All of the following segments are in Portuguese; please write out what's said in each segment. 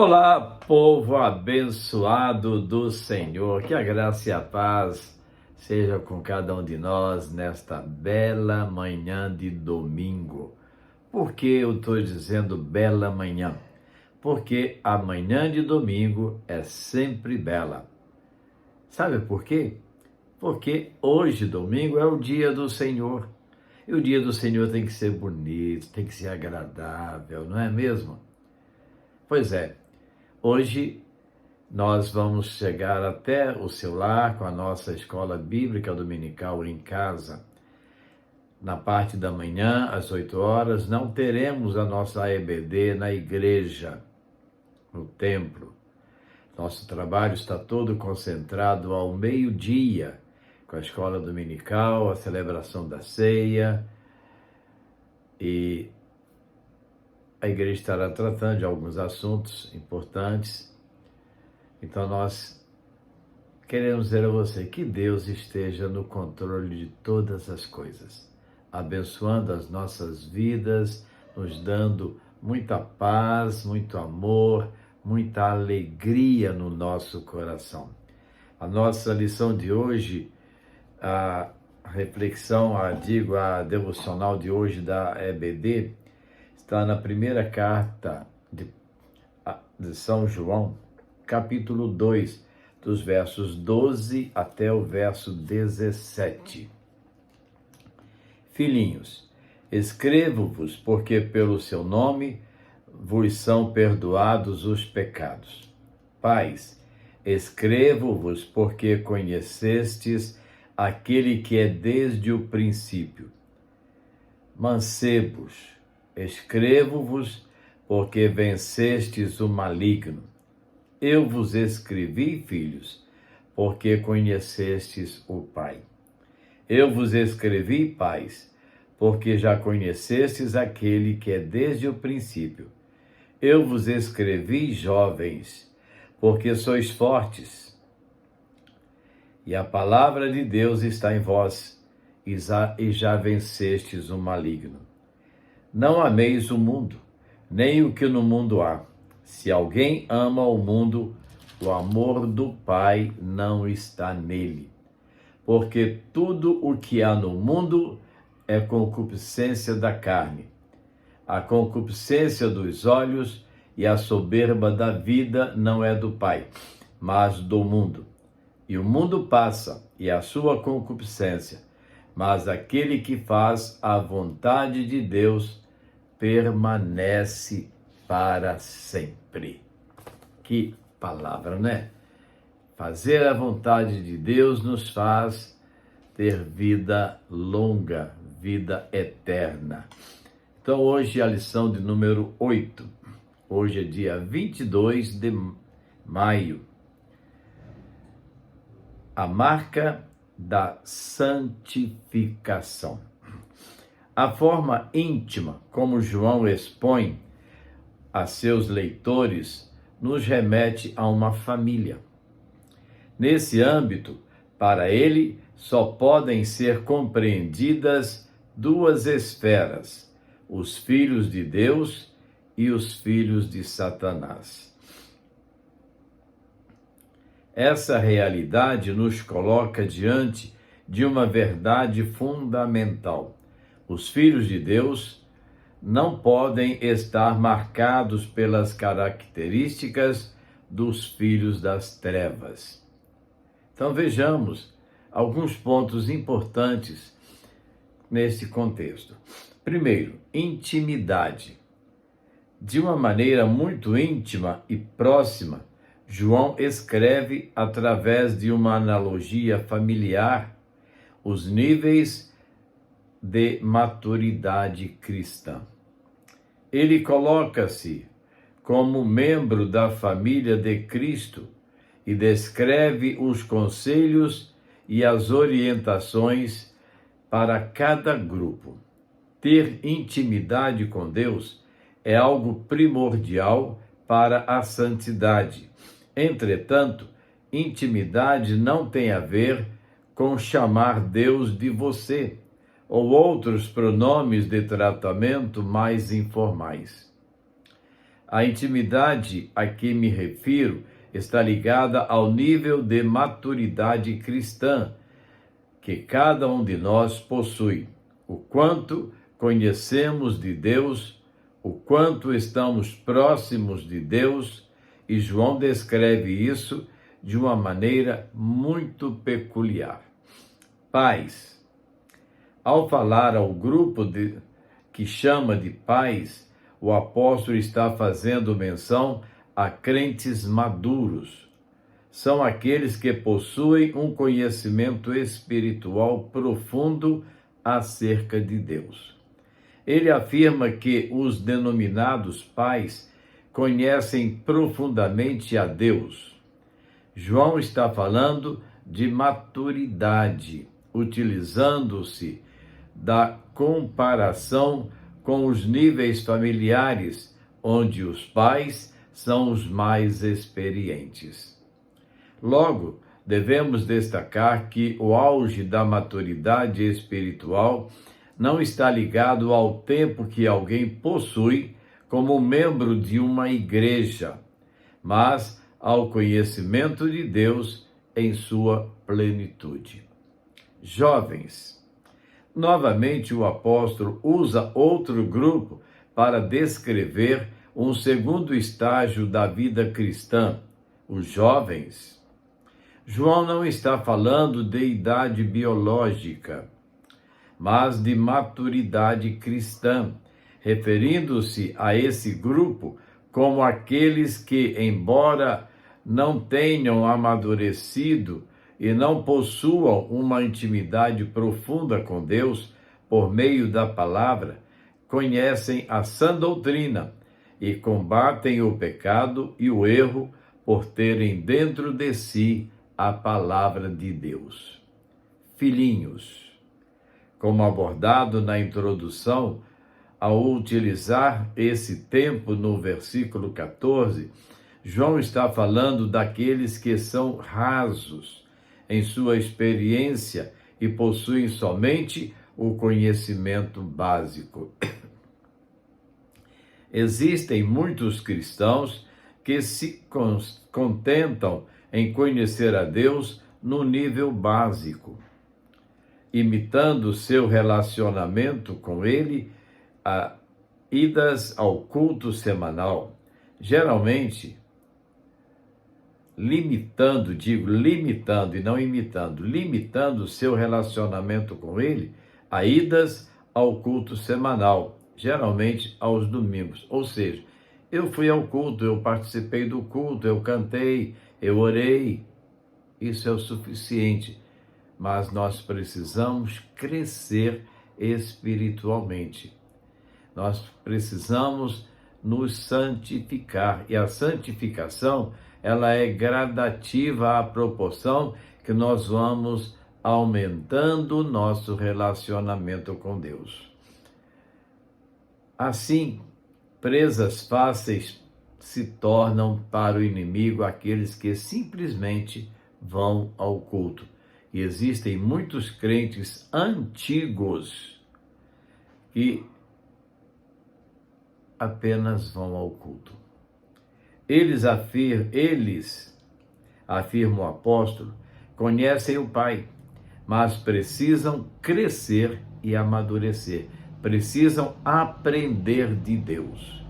Olá, povo abençoado do Senhor, que a graça e a paz seja com cada um de nós nesta bela manhã de domingo. Por que eu estou dizendo bela manhã? Porque a manhã de domingo é sempre bela. Sabe por quê? Porque hoje, domingo, é o dia do Senhor. E o dia do Senhor tem que ser bonito, tem que ser agradável, não é mesmo? Pois é. Hoje nós vamos chegar até o seu lar com a nossa escola bíblica dominical em casa. Na parte da manhã, às 8 horas, não teremos a nossa EBD na igreja, no templo. Nosso trabalho está todo concentrado ao meio-dia, com a escola dominical, a celebração da ceia, e a igreja estará tratando de alguns assuntos importantes. Então nós queremos dizer a você que Deus esteja no controle de todas as coisas, abençoando as nossas vidas, nos dando muita paz, muito amor, muita alegria no nosso coração. A nossa lição de hoje, a reflexão, a devocional de hoje da EBD, está na primeira carta de São João, capítulo 2, dos versos 12 até o verso 17. Filhinhos, escrevo-vos porque pelo seu nome vos são perdoados os pecados. Pais, escrevo-vos porque conhecestes aquele que é desde o princípio. Mancebos, escrevo-vos porque vencestes o maligno. Eu vos escrevi, filhos, porque conhecestes o Pai. Eu vos escrevi, pais, porque já conhecestes aquele que é desde o princípio. Eu vos escrevi, jovens, porque sois fortes. E a palavra de Deus está em vós, e já vencestes o maligno. Não ameis o mundo, nem o que no mundo há. Se alguém ama o mundo, o amor do Pai não está nele. Porque tudo o que há no mundo é concupiscência da carne, a concupiscência dos olhos e a soberba da vida não é do Pai, mas do mundo. E o mundo passa e a sua concupiscência, mas aquele que faz a vontade de Deus permanece para sempre. Que palavra, né? Fazer a vontade de Deus nos faz ter vida longa, vida eterna. Então hoje é a lição de número 8. Hoje é dia 22 de maio. A marca da santificação. A forma íntima como João expõe a seus leitores nos remete a uma família. Nesse âmbito, para ele, só podem ser compreendidas duas esferas: os filhos de Deus e os filhos de Satanás. Essa realidade nos coloca diante de uma verdade fundamental. Os filhos de Deus não podem estar marcados pelas características dos filhos das trevas. Então vejamos alguns pontos importantes nesse contexto. Primeiro, intimidade. De uma maneira muito íntima e próxima, João escreve através de uma analogia familiar os níveis de maturidade cristã. Ele coloca-se como membro da família de Cristo e descreve os conselhos e as orientações para cada grupo. Ter intimidade com Deus é algo primordial para a santidade. Entretanto, intimidade não tem a ver com chamar Deus de você, ou outros pronomes de tratamento mais informais. A intimidade a que me refiro está ligada ao nível de maturidade cristã que cada um de nós possui, o quanto conhecemos de Deus, o quanto estamos próximos de Deus, e João descreve isso de uma maneira muito peculiar. Pais. Ao falar ao grupo que chama de pais, o apóstolo está fazendo menção a crentes maduros. São aqueles que possuem um conhecimento espiritual profundo acerca de Deus. Ele afirma que os denominados pais conhecem profundamente a Deus. João está falando de maturidade, utilizando-se da comparação com os níveis familiares, onde os pais são os mais experientes. Logo, devemos destacar que o auge da maturidade espiritual não está ligado ao tempo que alguém possui como membro de uma igreja, mas ao conhecimento de Deus em sua plenitude. Jovens. Novamente, o apóstolo usa outro grupo para descrever um segundo estágio da vida cristã, os jovens. João não está falando de idade biológica, mas de maturidade cristã, referindo-se a esse grupo como aqueles que, embora não tenham amadurecido e não possuam uma intimidade profunda com Deus por meio da palavra, conhecem a sã doutrina e combatem o pecado e o erro por terem dentro de si a palavra de Deus. Filhinhos, como abordado na introdução, ao utilizar esse tempo no versículo 14, João está falando daqueles que são rasos em sua experiência e possuem somente o conhecimento básico. Existem muitos cristãos que se contentam em conhecer a Deus no nível básico, imitando seu relacionamento com Ele, a idas ao culto semanal, geralmente limitando e não imitando, limitando seu relacionamento com Ele a idas ao culto semanal, geralmente aos domingos. Ou seja, eu fui ao culto, eu participei do culto, eu cantei, eu orei, isso é o suficiente. Mas nós precisamos crescer espiritualmente. Nós precisamos nos santificar. E a santificação, ela é gradativa à proporção que nós vamos aumentando o nosso relacionamento com Deus. Assim, presas fáceis se tornam para o inimigo aqueles que simplesmente vão ao culto. E existem muitos crentes antigos que apenas vão ao culto. Eles, afirma o apóstolo, conhecem o Pai, mas precisam crescer e amadurecer, precisam aprender de Deus.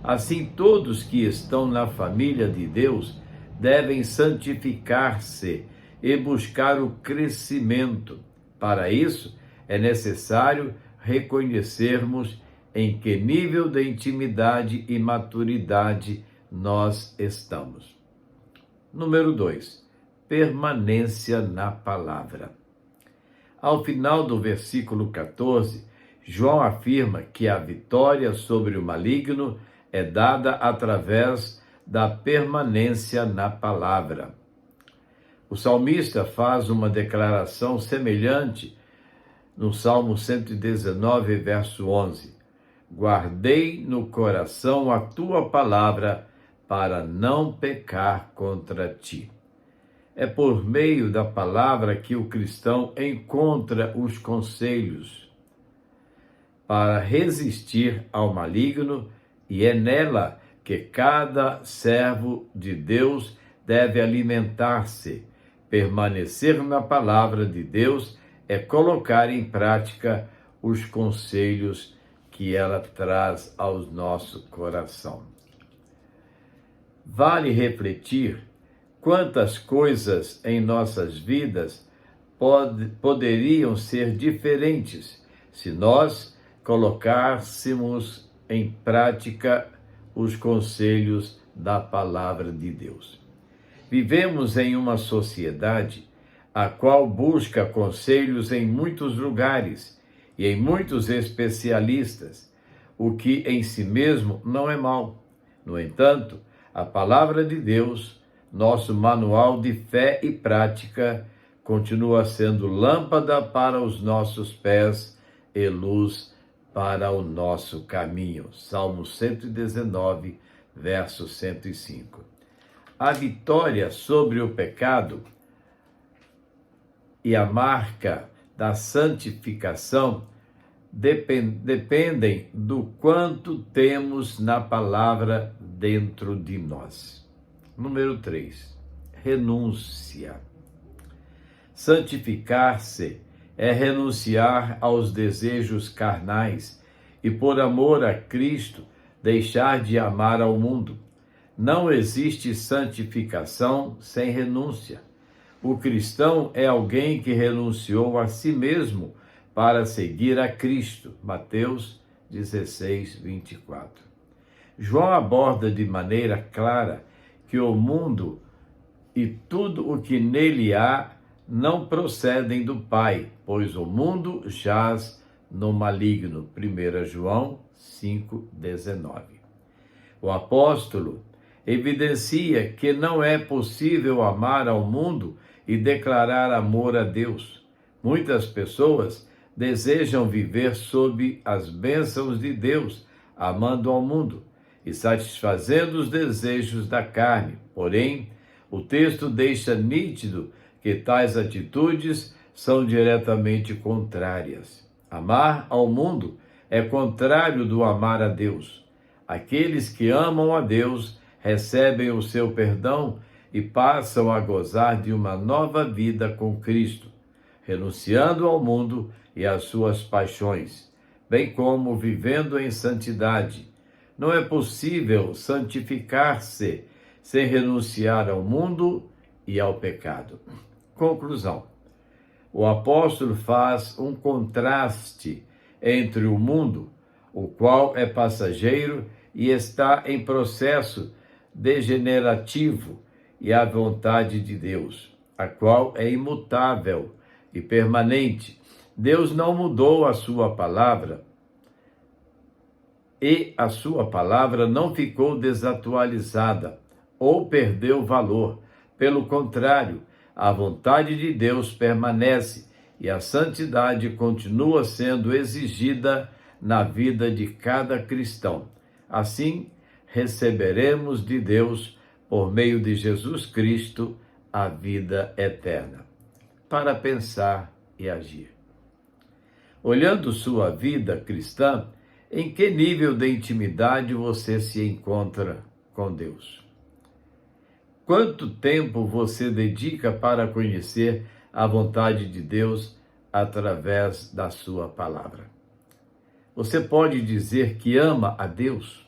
Assim, todos que estão na família de Deus devem santificar-se e buscar o crescimento. Para isso, é necessário reconhecermos em que nível de intimidade e maturidade nós estamos. Número 2, permanência na palavra. Ao final do versículo 14, João afirma que a vitória sobre o maligno é dada através da permanência na palavra. O salmista faz uma declaração semelhante no Salmo 119, verso 11. Guardei no coração a tua palavra para não pecar contra ti. É por meio da palavra que o cristão encontra os conselhos para resistir ao maligno e é nela que cada servo de Deus deve alimentar-se. Permanecer na palavra de Deus é colocar em prática os conselhos que ela traz ao nosso coração. Vale refletir quantas coisas em nossas vidas poderiam ser diferentes se nós colocássemos em prática os conselhos da palavra de Deus. Vivemos em uma sociedade a qual busca conselhos em muitos lugares e em muitos especialistas, o que em si mesmo não é mal. No entanto, a palavra de Deus, nosso manual de fé e prática, continua sendo lâmpada para os nossos pés e luz para o nosso caminho. Salmo 119, verso 105. A vitória sobre o pecado e a marca da santificação dependem do quanto temos na palavra dentro de nós. Número 3. Renúncia. Santificar-se é renunciar aos desejos carnais e, por amor a Cristo, deixar de amar ao mundo. Não existe santificação sem renúncia. O cristão é alguém que renunciou a si mesmo para seguir a Cristo. Mateus 16, 24. João aborda de maneira clara que o mundo e tudo o que nele há não procedem do Pai, pois o mundo jaz no maligno. 1 João 5,19. O apóstolo evidencia que não é possível amar ao mundo e declarar amor a Deus. Muitas pessoas desejam viver sob as bênçãos de Deus, amando ao mundo e satisfazendo os desejos da carne. Porém, o texto deixa nítido que tais atitudes são diretamente contrárias. Amar ao mundo é contrário do amar a Deus. Aqueles que amam a Deus recebem o seu perdão e passam a gozar de uma nova vida com Cristo, renunciando ao mundo e às suas paixões, bem como vivendo em santidade. Não é possível santificar-se sem renunciar ao mundo e ao pecado. Conclusão. O apóstolo faz um contraste entre o mundo, o qual é passageiro e está em processo degenerativo, e a vontade de Deus, a qual é imutável e permanente. Deus não mudou a sua palavra e a sua palavra não ficou desatualizada ou perdeu valor. Pelo contrário, a vontade de Deus permanece e a santidade continua sendo exigida na vida de cada cristão. Assim, receberemos de Deus, por meio de Jesus Cristo, a vida eterna. Para pensar e agir. Olhando sua vida cristã, em que nível de intimidade você se encontra com Deus? Quanto tempo você dedica para conhecer a vontade de Deus através da sua palavra? Você pode dizer que ama a Deus?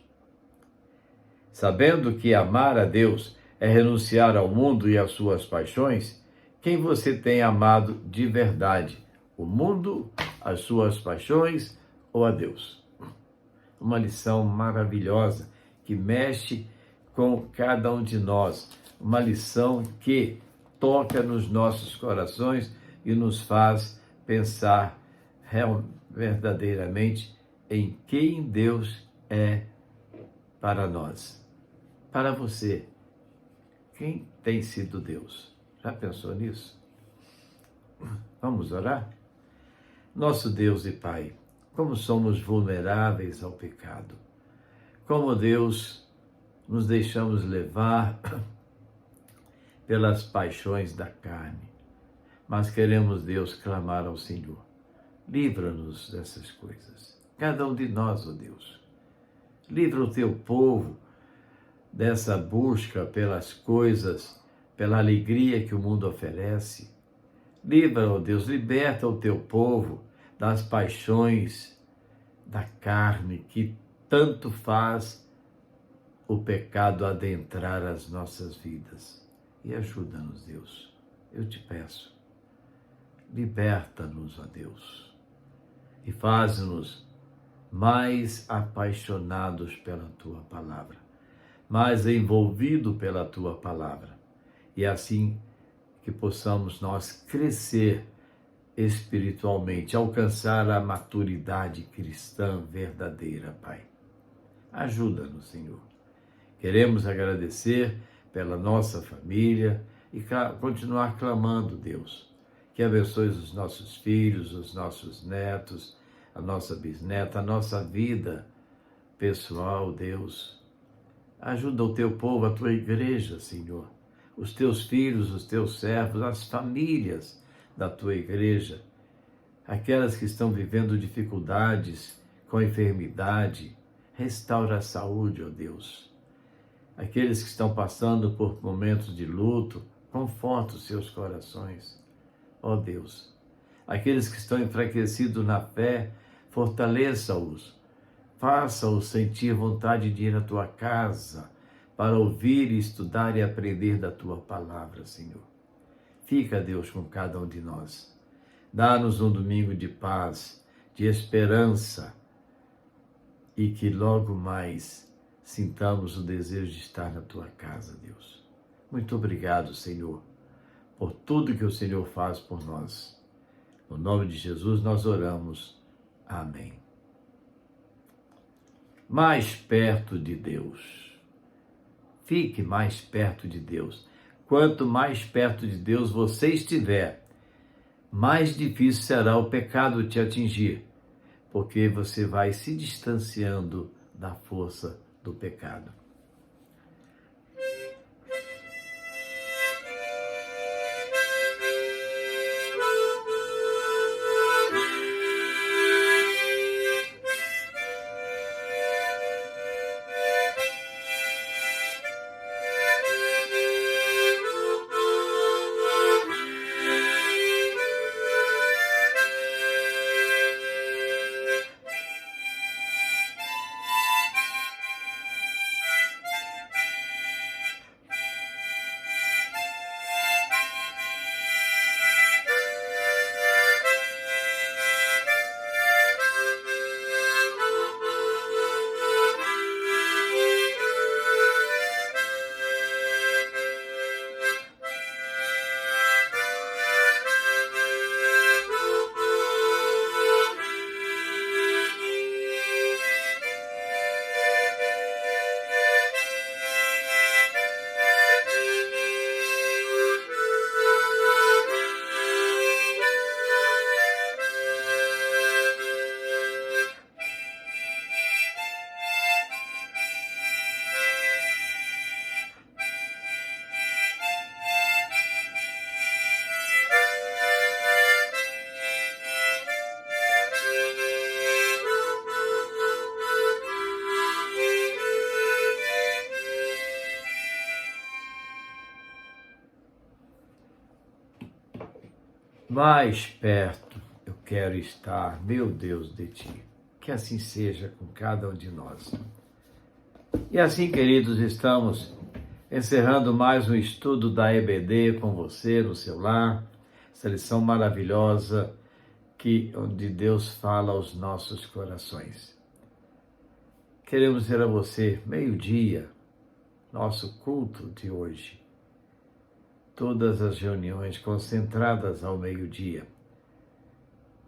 Sabendo que amar a Deus é renunciar ao mundo e às suas paixões, quem você tem amado de verdade? O mundo, as suas paixões ou a Deus? Uma lição maravilhosa que mexe com cada um de nós. Uma lição que toca nos nossos corações e nos faz pensar verdadeiramente em quem Deus é para nós. Para você, quem tem sido Deus? Já pensou nisso? Vamos orar? Nosso Deus e Pai, como somos vulneráveis ao pecado. Como, Deus, nos deixamos levar pelas paixões da carne. Mas queremos, Deus, clamar ao Senhor. Livra-nos dessas coisas. Cada um de nós, ó Deus. Livra o teu povo dessa busca pelas coisas, pela alegria que o mundo oferece. Livra, ó Deus, liberta o teu povo das paixões da carne que tanto faz o pecado adentrar as nossas vidas. E ajuda-nos, Deus. Eu te peço. Liberta-nos, ó Deus. E faz-nos mais apaixonados pela tua palavra, mais envolvidos pela tua palavra. E assim que possamos nós crescer espiritualmente, alcançar a maturidade cristã verdadeira, Pai. Ajuda-nos, Senhor. Queremos agradecer pela nossa família e continuar clamando, Deus, que abençoe os nossos filhos, os nossos netos, a nossa bisneta, a nossa vida pessoal, Deus. Ajuda o teu povo, a tua igreja, Senhor, os teus filhos, os teus servos, as famílias da tua igreja, aquelas que estão vivendo dificuldades com enfermidade, restaura a saúde, ó Deus. Aqueles que estão passando por momentos de luto, conforta os seus corações, ó Deus. Aqueles que estão enfraquecidos na fé, fortaleça-os, faça-os sentir vontade de ir à tua casa, para ouvir, estudar e aprender da tua palavra, Senhor. Fica, Deus, com cada um de nós. Dá-nos um domingo de paz, de esperança, e que logo mais sintamos o desejo de estar na tua casa, Deus. Muito obrigado, Senhor, por tudo que o Senhor faz por nós. No nome de Jesus nós oramos. Amém. Mais perto de Deus. Fique mais perto de Deus. Quanto mais perto de Deus você estiver, mais difícil será o pecado te atingir, porque você vai se distanciando da força do pecado. Mais perto eu quero estar, meu Deus, de ti. Que assim seja com cada um de nós. E assim, queridos, estamos encerrando mais um estudo da EBD com você no seu lar. Essa lição maravilhosa onde Deus fala aos nossos corações. Queremos dizer a você, meio-dia, nosso culto de hoje. Todas as reuniões concentradas ao meio-dia.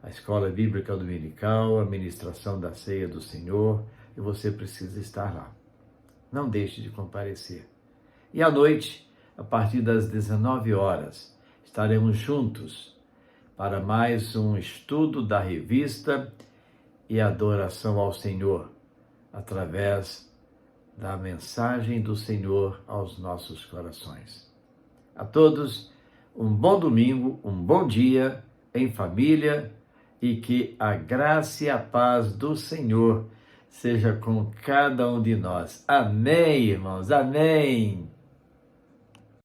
A escola bíblica dominical, a ministração da ceia do Senhor, e você precisa estar lá. Não deixe de comparecer. E à noite, a partir das 19 horas, estaremos juntos para mais um estudo da revista e adoração ao Senhor, através da mensagem do Senhor aos nossos corações. A todos, um bom domingo, um bom dia em família e que a graça e a paz do Senhor seja com cada um de nós. Amém, irmãos. Amém.